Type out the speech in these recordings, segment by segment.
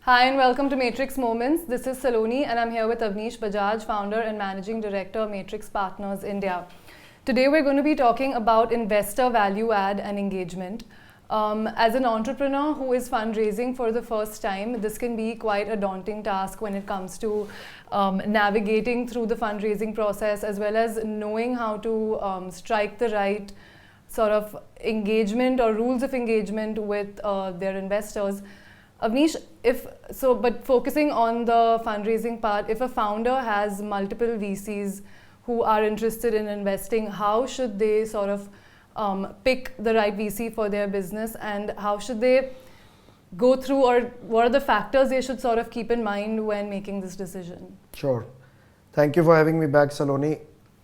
Hi and welcome to Matrix Moments. This is Saloni and I'm here with Avnish Bajaj, founder and managing director of Matrix Partners India. Today we're going to be talking about investor value add and engagement. As an entrepreneur who is fundraising for the first time, this can be quite a daunting task when it comes to navigating through the fundraising process, as well as knowing how to strike the right sort of engagement or rules of engagement with their investors. Avnish, but focusing on the fundraising part, if a founder has multiple VCs who are interested in investing, how should they sort of pick the right VC for their business, and how should they go through, or what are the factors they should sort of keep in mind when making this decision? Sure. Thank you for having me back, Saloni.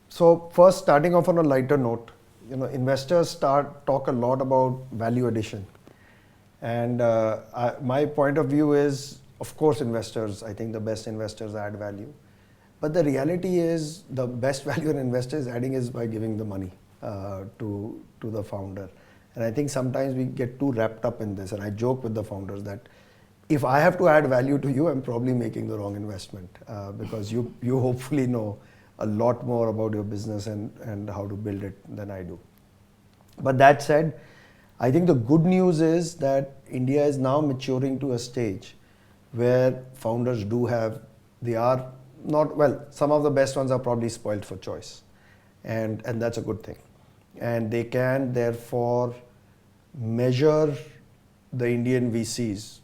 So first, starting off on a lighter note, investors talk a lot about value addition. And my point of view is, of course, investors, I think the best investors add value. But the reality is the best value an investor is adding is by giving the money to the founder. And I think sometimes we get too wrapped up in this. And I joke with the founders that if I have to add value to you, I'm probably making the wrong investment because you hopefully know a lot more about your business and how to build it than I do. But that said, I think the good news is that India is now maturing to a stage where founders some of the best ones are probably spoiled for choice. And that's a good thing. And they can therefore measure the Indian VCs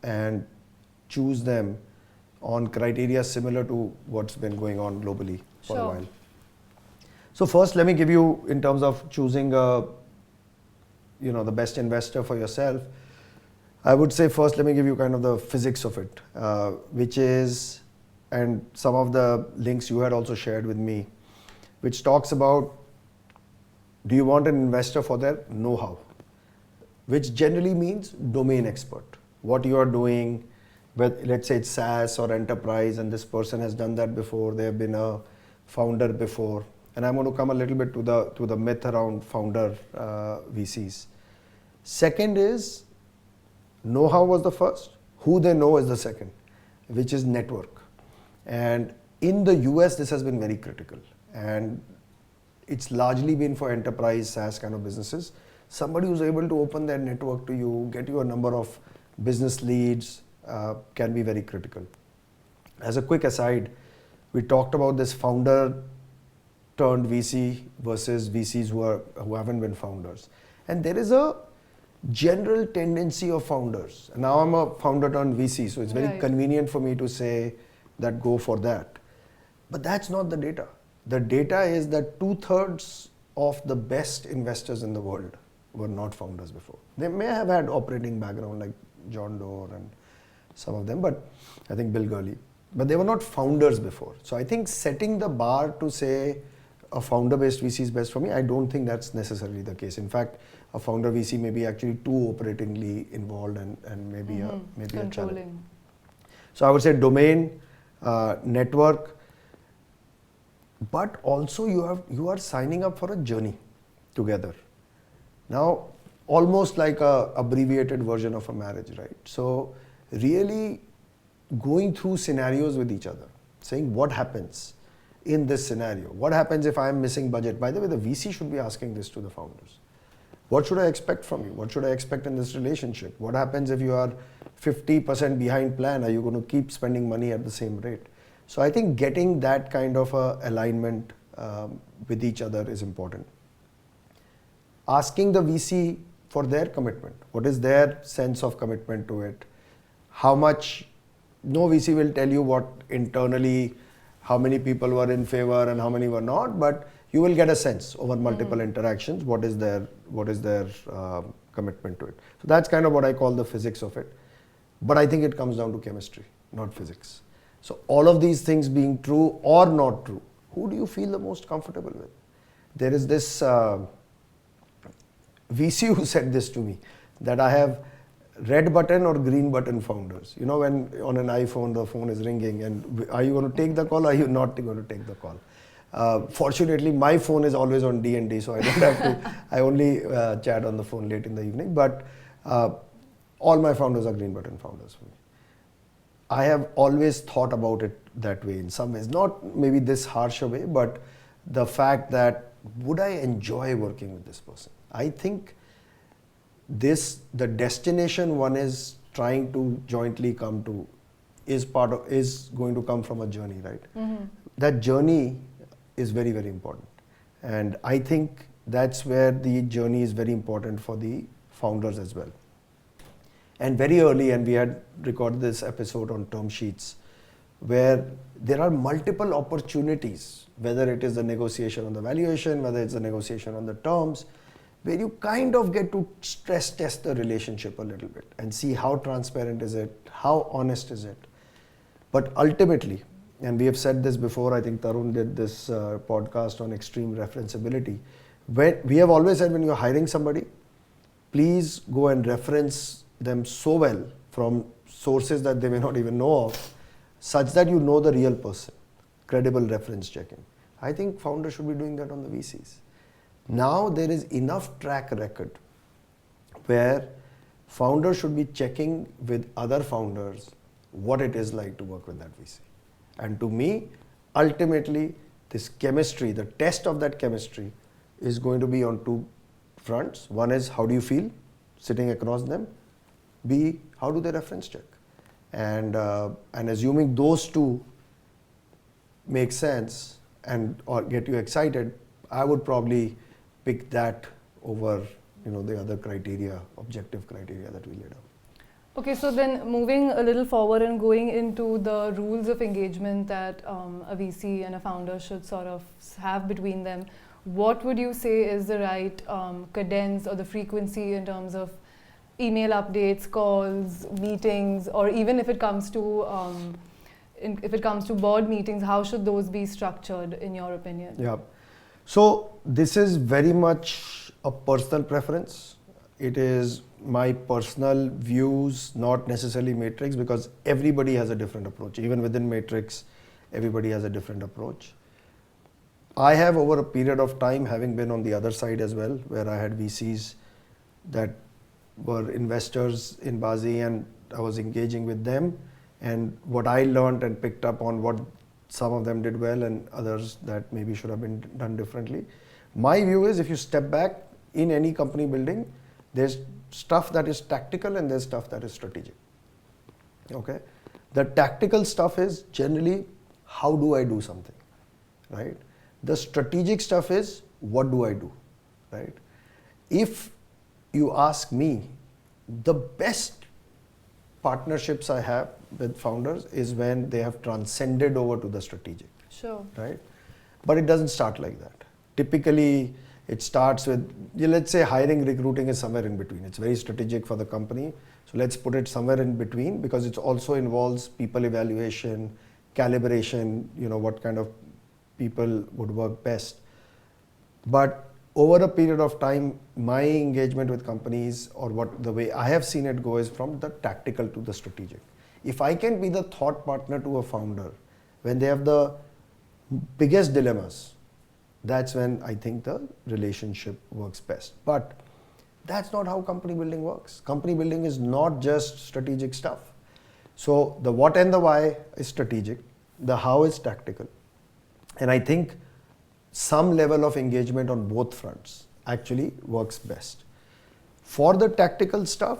and choose them on criteria similar to what's been going on globally for a while. So first, let me give you, in terms of choosing the best investor for yourself, I would say first let me give you kind of the physics of it, which is, and some of the links you had also shared with me, which talks about, do you want an investor for their know-how, which generally means domain expert. What you are doing, let's say it's SaaS or enterprise, and this person has done that before, they have been a founder before. And I'm going to come a little bit to the myth around founder VCs. Second is, know-how was the first, who they know is the second, which is network. And in the US, this has been very critical. And it's largely been for enterprise SaaS kind of businesses. Somebody who's able to open their network to you, get you a number of business leads, can be very critical. As a quick aside, we talked about this founder turned VC versus VCs who haven't been founders. And there is a general tendency of founders. And now I'm a founder turned VC, so it's very convenient for me to say that go for that. But that's not the data. The data is that 2/3 of the best investors in the world were not founders before. They may have had operating background like John Doerr and some of them, but I think Bill Gurley. But they were not founders before. So I think setting the bar to say a founder-based VC is best for me, I don't think that's necessarily the case. In fact, a founder VC may be actually too operatingly involved and maybe a challenge. So I would say domain, network, but also you are signing up for a journey together. Now, almost like a abbreviated version of a marriage, right? So really going through scenarios with each other, saying what happens in this scenario? What happens if I am missing budget? By the way, the VC should be asking this to the founders. What should I expect from you? What should I expect in this relationship? What happens if you are 50% behind plan? Are you going to keep spending money at the same rate? So I think getting that kind of alignment with each other is important. Asking the VC for their commitment. What is their sense of commitment to it? How much? No VC will tell you what internally, how many people were in favor and how many were not, but you will get a sense over multiple interactions what is their commitment to it. So that's kind of what I call the physics of it. But I think it comes down to chemistry, not physics. So all of these things being true or not true, who do you feel the most comfortable with? There is this VC who said this to me, that I have red button or green button founders. You know, when on an iPhone the phone is ringing and are you going to take the call or are you not going to take the call? Fortunately, my phone is always on D&D, so I don't have to, I only chat on the phone late in the evening, but all my founders are green button founders for me. I have always thought about it that way in some ways. Not maybe this harsh a way, but the fact that would I enjoy working with this person? I think the destination one is trying to jointly come to is going to come from a journey, right? That journey is very, very important. And I think that's where the journey is very important for the founders as well. And very early, and we had recorded this episode on term sheets, where there are multiple opportunities, whether it is the negotiation on the valuation, whether it's the negotiation on the terms, where you kind of get to stress test the relationship a little bit and see how transparent is it, how honest is it. But ultimately, and we have said this before, I think Tarun did this podcast on extreme referenceability. We have always said when you're hiring somebody, please go and reference them so well from sources that they may not even know of, such that you know the real person, credible reference checking. I think founders should be doing that on the VCs. Now there is enough track record where founders should be checking with other founders what it is like to work with that VC. And to me, ultimately, this chemistry, the test of that chemistry is going to be on two fronts. One is how do you feel sitting across them? B, how do they reference check? And assuming those two make sense or get you excited, I would probably pick that over the other criteria, objective criteria that we laid out. Okay, so then moving a little forward and going into the rules of engagement that a VC and a founder should sort of have between them, what would you say is the right cadence or the frequency in terms of email updates, calls, meetings, or even if it comes to board meetings, how should those be structured in your opinion? Yeah. So this is very much a personal preference. It is my personal views, not necessarily Matrix, because everybody has a different approach. Even within Matrix, everybody has a different approach. I have, over a period of time, having been on the other side as well, where I had VCs that were investors in Baazi and I was engaging with them, and what I learned and picked up on what some of them did well and others that maybe should have been done differently. My view is, if you step back in any company building, there's stuff that is tactical and there's stuff that is strategic. Okay? The tactical stuff is generally, how do I do something, right? The strategic stuff is, what do I do, right? If you ask me, the best partnerships I have with founders is when they have transcended over to the strategic. Sure. Right? But it doesn't start like that. Typically, it starts with, let's say hiring, recruiting is somewhere in between. It's very strategic for the company. So let's put it somewhere in between, because it also involves people evaluation, calibration, what kind of people would work best. But over a period of time, my engagement with companies, or the way I have seen it go, is from the tactical to the strategic. If I can be the thought partner to a founder when they have the biggest dilemmas, that's when I think the relationship works best. But that's not how company building works. Company building is not just strategic stuff. So the what and the why is strategic, the how is tactical. And I think some level of engagement on both fronts actually works best. For the tactical stuff,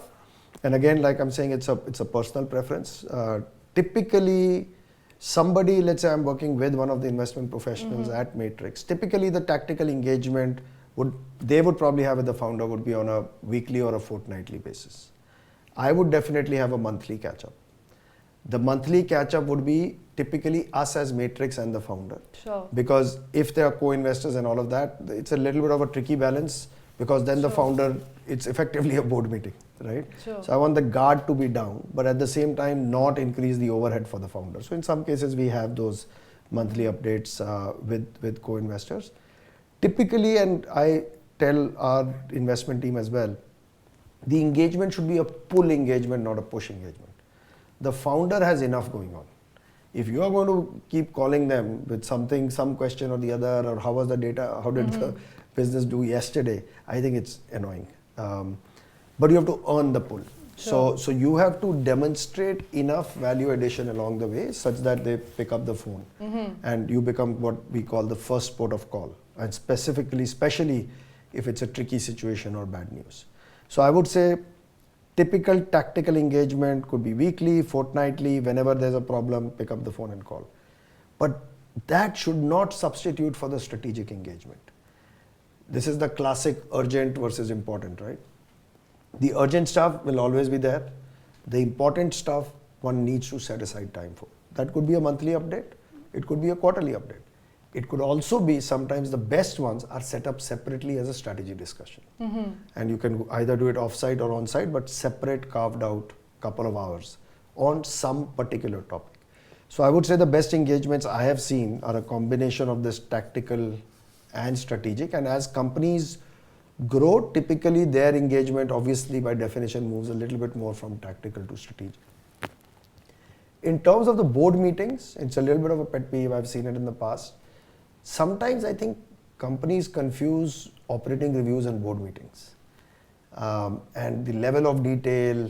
and again, like I'm saying, it's a personal preference. Typically, somebody, let's say I'm working with one of the investment professionals at Matrix, typically the tactical engagement they would probably have with the founder would be on a weekly or a fortnightly basis. I would definitely have a monthly catch-up. The monthly catch-up would be typically us as Matrix and the founder. Sure. Because if they are co-investors and all of that, it's a little bit of a tricky balance, because then the founder, it's effectively a board meeting, right? Sure. So I want the guard to be down, but at the same time not increase the overhead for the founder. So in some cases we have those monthly updates with co-investors. Typically, and I tell our investment team as well, the engagement should be a pull engagement, not a push engagement. The founder has enough going on. If you are going to keep calling them with something, some question or the other, or how was the data, how did the business do yesterday, I think it's annoying. But you have to earn the pull. So you have to demonstrate enough value addition along the way such that they pick up the phone and you become what we call the first port of call, and especially if it's a tricky situation or bad news. So I would say typical tactical engagement could be weekly, fortnightly, whenever there's a problem, pick up the phone and call. But that should not substitute for the strategic engagement. This is the classic urgent versus important, right? The urgent stuff will always be there. The important stuff one needs to set aside time for. That could be a monthly update. It could be a quarterly update. It could also be sometimes the best ones are set up separately as a strategy discussion. And you can either do it offsite or onsite, but separate, carved out couple of hours on some particular topic. So I would say the best engagements I have seen are a combination of this tactical and strategic. And as companies grow, typically their engagement obviously by definition moves a little bit more from tactical to strategic. In terms of the board meetings, it's a little bit of a pet peeve. I've seen it in the past. Sometimes I think companies confuse operating reviews and board meetings. And the level of detail,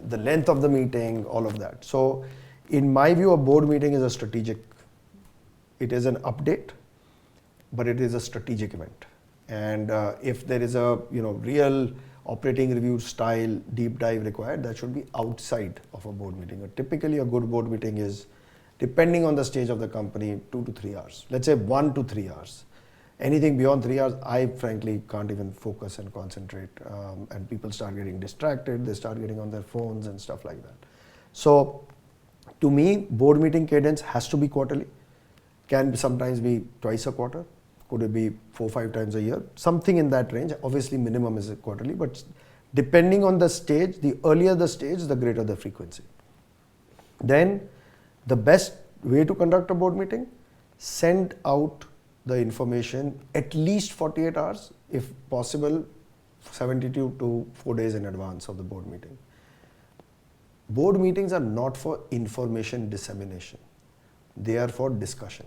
the length of the meeting, all of that. So in my view, a board meeting is a strategic, it is an update, but it is a strategic event. And if there is a real operating review style deep dive required, that should be outside of a board meeting. Typically a good board meeting is, depending on the stage of the company, 2 to 3 hours. Let's say 1 to 3 hours. Anything beyond 3 hours, I frankly can't even focus and concentrate. And people start getting distracted, they start getting on their phones and stuff like that. So to me, board meeting cadence has to be quarterly. Can sometimes be twice a quarter. Could it be 4 or 5 times a year? Something in that range. Obviously minimum is quarterly, but depending on the stage, the earlier the stage, the greater the frequency. Then the best way to conduct a board meeting, send out the information at least 48 hours, if possible 72 to 4 days in advance of the board meeting. Board meetings are not for information dissemination. They are for discussion.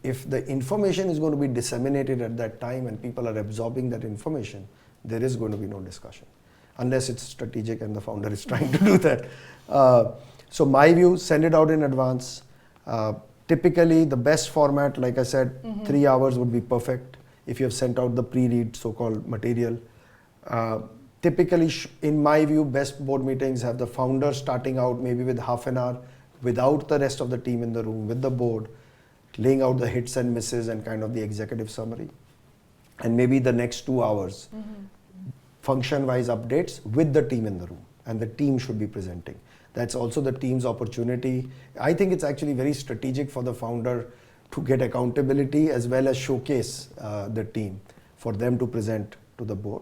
If the information is going to be disseminated at that time and people are absorbing that information, there is going to be no discussion. Unless it's strategic and the founder is trying to do that. So my view, send it out in advance. Typically the best format, like I said, 3 hours would be perfect if you have sent out the pre-read so-called material. Typically, in my view, best board meetings have the founder starting out maybe with half an hour without the rest of the team in the room, with the board, laying out the hits and misses and kind of the executive summary. And maybe the next 2 hours, function-wise updates with the team in the room, and the team should be presenting. That's also the team's opportunity. I think it's actually very strategic for the founder to get accountability as well as showcase the team for them to present to the board.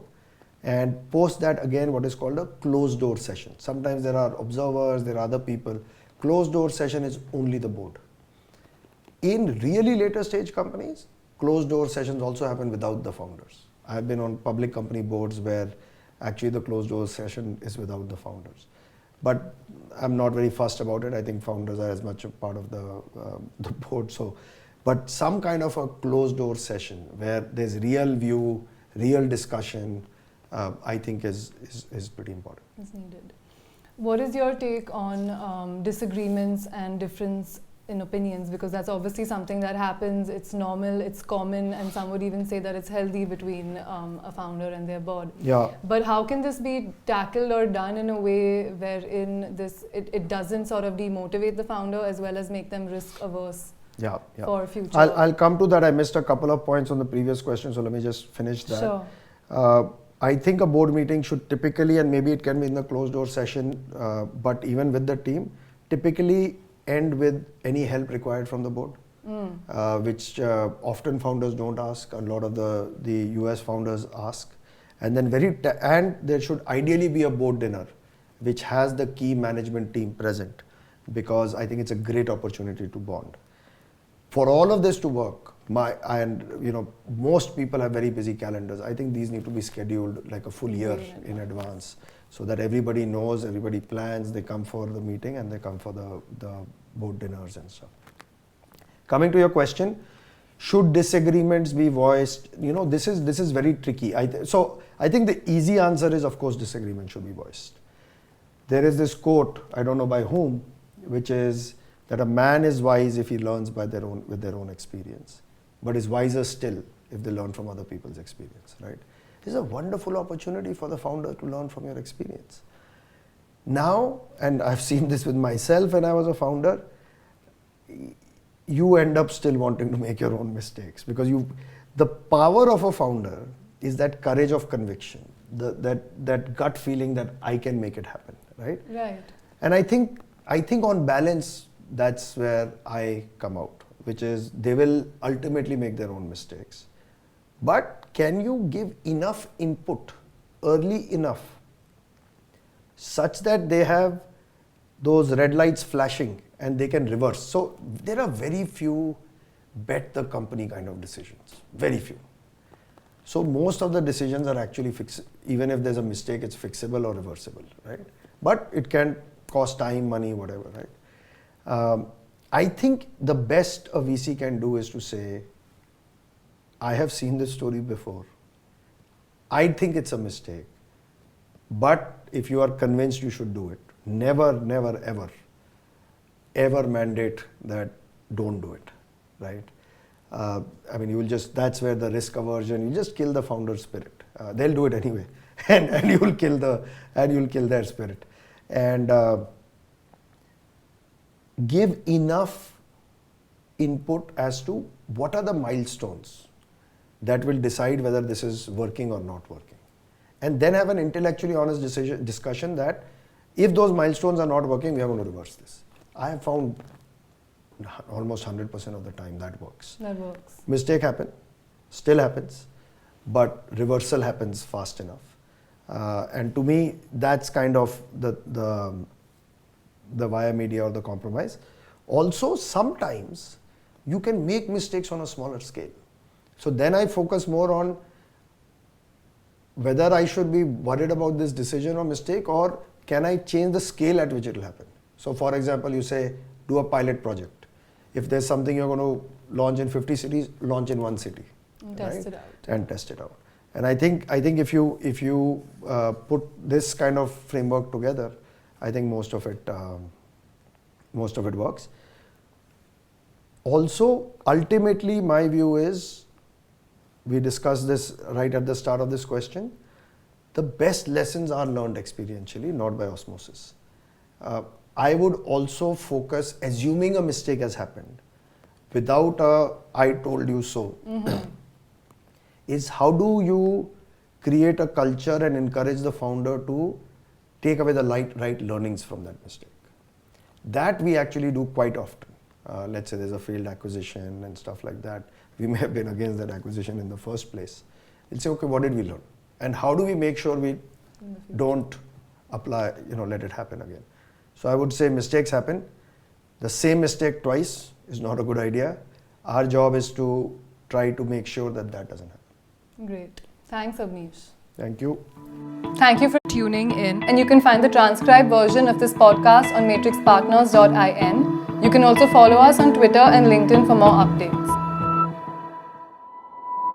And post that, again, what is called a closed door session. Sometimes there are observers, there are other people. Closed door session is only the board. In really later stage companies, closed door sessions also happen without the founders. I have been on public company boards where actually the closed door session is without the founders. But I'm not very fussed about it. I think founders are as much a part of the board. So, but some kind of a closed door session where there's real view, real discussion, I think is pretty important. Is needed. What is your take on disagreements and difference in opinions? Because that's obviously something that happens, it's normal, it's common, and some would even say that it's healthy between a founder and their board. Yeah. But how can this be tackled or done in a way wherein it doesn't sort of demotivate the founder as well as make them risk averse for future? I'll come to that. I missed a couple of points on the previous question, so let me just finish that. Sure. I think a board meeting should typically, and maybe it can be in the closed door session, but even with the team, typically end with any help required from the board, which often founders don't ask. A lot of the US founders ask. And then and there should ideally be a board dinner which has the key management team present, because I think it's a great opportunity to bond. For all of this to work, most people have very busy calendars. I think these need to be scheduled like a full year in advance, so that everybody knows, everybody plans, they come for the meeting and they come for the board dinners and stuff. Coming to your question, Should disagreements be voiced? This is very tricky. So I think the easy answer is, of course, disagreement should be voiced. There is this quote, I don't know by whom, which is that a man is wise if he learns with their own experience, but is wiser still if they learn from other people's experience, right? This is a wonderful opportunity for the founder to learn from your experience. Now, and I've seen this with myself when I was a founder, you end up still wanting to make your own mistakes, because the power of a founder is that courage of conviction, that gut feeling that I can make it happen, right? Right. And I think on balance, that's where I come out, which is they will ultimately make their own mistakes. But can you give enough input early enough such that they have those red lights flashing and they can reverse? So there are very few bet the company kind of decisions, very few. So most of the decisions are actually fixed. Even if there's a mistake, it's fixable or reversible, right? But it can cost time, money, whatever, right? I think the best a VC can do is to say, I have seen this story before. I think it's a mistake. But if you are convinced you should do it, never, never, ever mandate that don't do it, right? You will that's where the risk aversion, you just kill the founder spirit. They'll do it anyway, and you'll kill their spirit. And give enough input as to what are the milestones that will decide whether this is working or not working. And then have an intellectually honest discussion that if those milestones are not working, we are going to reverse this. I have found almost 100% of the time that works. That works. Mistake happen, still happens, but reversal happens fast enough. And to me, that's kind of the via media or the compromise. Also, sometimes you can make mistakes on a smaller scale. So then I focus more on whether I should be worried about this decision or mistake, or can I change the scale at which it will happen. So for example, you say, do a pilot project. If there's something you're going to launch in 50 cities, launch in one city. Test it out. And test it out. And I think if you put this kind of framework together, I think most of it works. Also, ultimately, my view is, we discussed this right at the start of this question, the best lessons are learned experientially, not by osmosis. I would also focus, assuming a mistake has happened, without a I told you so, is how do you create a culture and encourage the founder to take away the right learnings from that mistake. That we actually do quite often. Let's say there's a failed acquisition and stuff like that. We may have been against that acquisition in the first place. We'll say, okay, what did we learn? And how do we make sure we don't apply, let it happen again? So I would say mistakes happen. The same mistake twice is not a good idea. Our job is to try to make sure that doesn't happen. Great. Thanks, Avnish. Thank you. Thank you for tuning in. And you can find the transcribed version of this podcast on matrixpartners.in. You can also follow us on Twitter and LinkedIn for more updates.